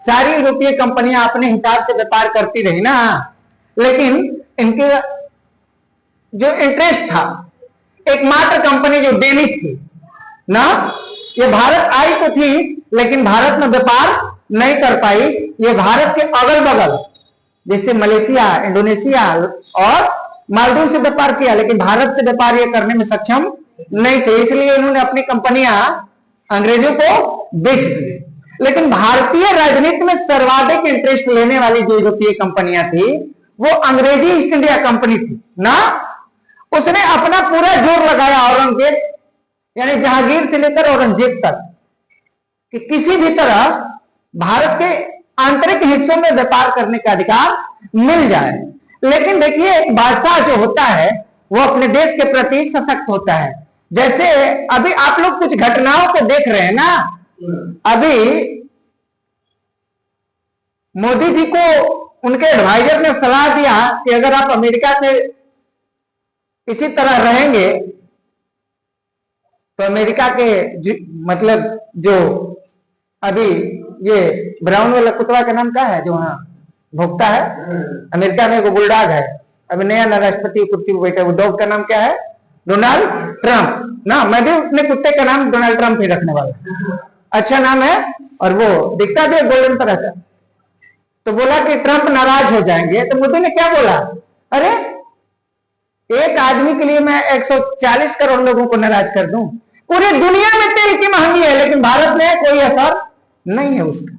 सारी यूरोपीय कंपनियां अपने हिसाब से व्यापार करती रही ना, लेकिन इनके जो इंटरेस्ट था, एकमात्र कंपनी जो डेनिश थी ना, ये भारत आई तो थी लेकिन भारत में व्यापार नहीं कर पाई। ये भारत के अगल बगल जैसे मलेशिया, इंडोनेशिया और मालदीव से व्यापार किया, लेकिन भारत से व्यापार ये करने में सक्षम नहीं थे, इसलिए इन्होंने अपनी कंपनियां अंग्रेजों को बेच दी। लेकिन भारतीय राजनीति में सर्वाधिक इंटरेस्ट लेने वाली जो यूरोपीय कंपनियां थी वो अंग्रेजी ईस्ट इंडिया कंपनी थी ना। उसने अपना पूरा जोर लगाया औरंगजेब यानी जहांगीर से लेकर औरंगजेब तक कि किसी भी तरह भारत के आंतरिक हिस्सों में व्यापार करने का अधिकार मिल जाए। लेकिन देखिए, एक बादशाह जो होता है वो अपने देश के प्रति सशक्त होता है। जैसे अभी आप लोग कुछ घटनाओं को देख रहे हैं ना, अभी मोदी जी को उनके एडवाइजर ने सलाह दिया कि अगर आप अमेरिका से इसी तरह रहेंगे तो अमेरिका के मतलब जो अभी ये ब्राउन वाला कुत्ता का नाम क्या है जो वहां भोगता है, अमेरिका में वो बुलडॉग है, अभी नया राष्ट्रपति कुर्सी पर बैठा, वो डॉग का नाम क्या है? डोनाल्ड ट्रंप ना। मैं भी अपने कुत्ते का नाम डोनाल्ड ट्रंप ही रखने वाला, अच्छा नाम है और वो दिखता भी गोल्डन तरह का। तो बोला कि ट्रंप नाराज हो जाएंगे, तो मोदी ने क्या बोला, अरे एक आदमी के लिए मैं 140 करोड़ लोगों को नाराज कर दूं? पूरी दुनिया में तेल की महंगी है लेकिन भारत में कोई असर नहीं है उसका।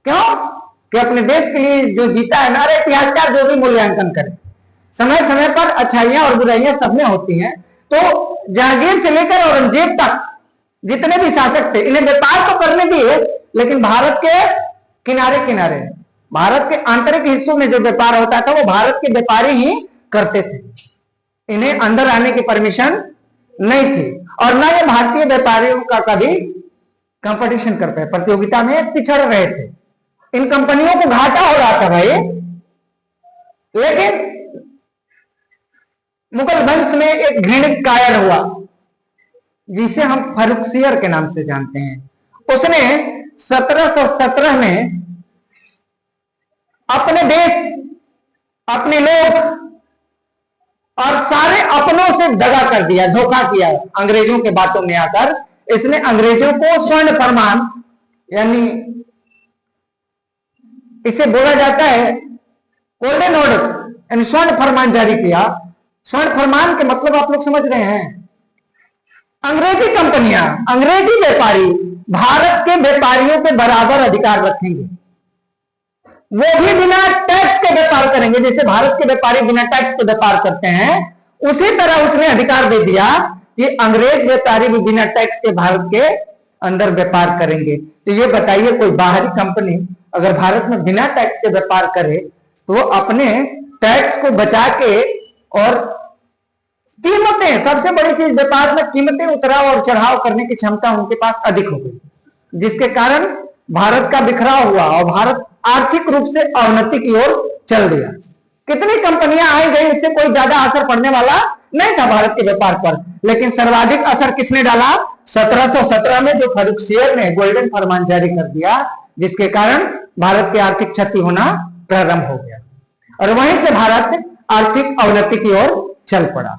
क्यों? कि अपने देश के लिए जो जीता है ना, अरे इतिहासकार जो भी मूल्यांकन करे, समय समय पर अच्छाइयां और बुराइयां सब में होती हैं। तो जहांगीर से लेकर औरंगजेब तक जितने भी शासक थे, इन्हें व्यापार तो करने दिए लेकिन भारत के किनारे किनारे, भारत के आंतरिक हिस्सों में जो व्यापार होता था वो भारत के व्यापारी ही करते थे, इन्हें अंदर आने की परमिशन नहीं थी। और ना ये भारतीय व्यापारियों का कभी कंपटीशन करते, प्रतियोगिता में पिछड़ रहे थे। इन कंपनियों को घाटा हो रहा था भाई। लेकिन मुगल वंश में एक घृणित कायर हुआ जिसे हम फर्रुखसियर के नाम से जानते हैं। उसने 1717 में अपने देश, अपने लोग और सारे अपनों से दगा कर दिया, धोखा किया अंग्रेजों के बातों में आकर। इसने अंग्रेजों को स्वर्ण फरमान, यानी इसे बोला जाता है गोल्डन ऑर्डर, यानी स्वर्ण फरमान जारी किया। स्वर्ण फरमान के मतलब आप लोग समझ रहे हैं? अंग्रेजी कंपनियां, अंग्रेजी व्यापारी भारत के व्यापारियों के बराबर अधिकार रखेंगे, वो भी बिना टैक्स के व्यापार करेंगे। जैसे भारत के व्यापारी बिना टैक्स के व्यापार करते हैं, उसी तरह उसने अधिकार दे दिया कि अंग्रेज व्यापारी भी बिना टैक्स के भारत के अंदर व्यापार करेंगे। तो ये बताइए, कोई बाहरी कंपनी अगर भारत में बिना टैक्स के व्यापार करे तो वो अपने टैक्स को बचा के, और कीमतें, सबसे बड़ी चीज व्यापार में कीमतें उतराव और चढ़ाव करने की क्षमता उनके पास अधिक हो गई, जिसके कारण भारत का बिखराव हुआ और भारत आर्थिक रूप से अवनति की ओर चल दिया। कितनी कंपनियां आई गई, उससे कोई ज्यादा असर पड़ने वाला नहीं था भारत के व्यापार पर, लेकिन सर्वाधिक असर किसने डाला? 1717 में जो फर्रुखसियर ने गोल्डन फरमान जारी कर दिया, जिसके कारण भारत की आर्थिक क्षति होना प्रारंभ हो गया और वहीं से भारत आर्थिक अवनति की ओर चल पड़ा।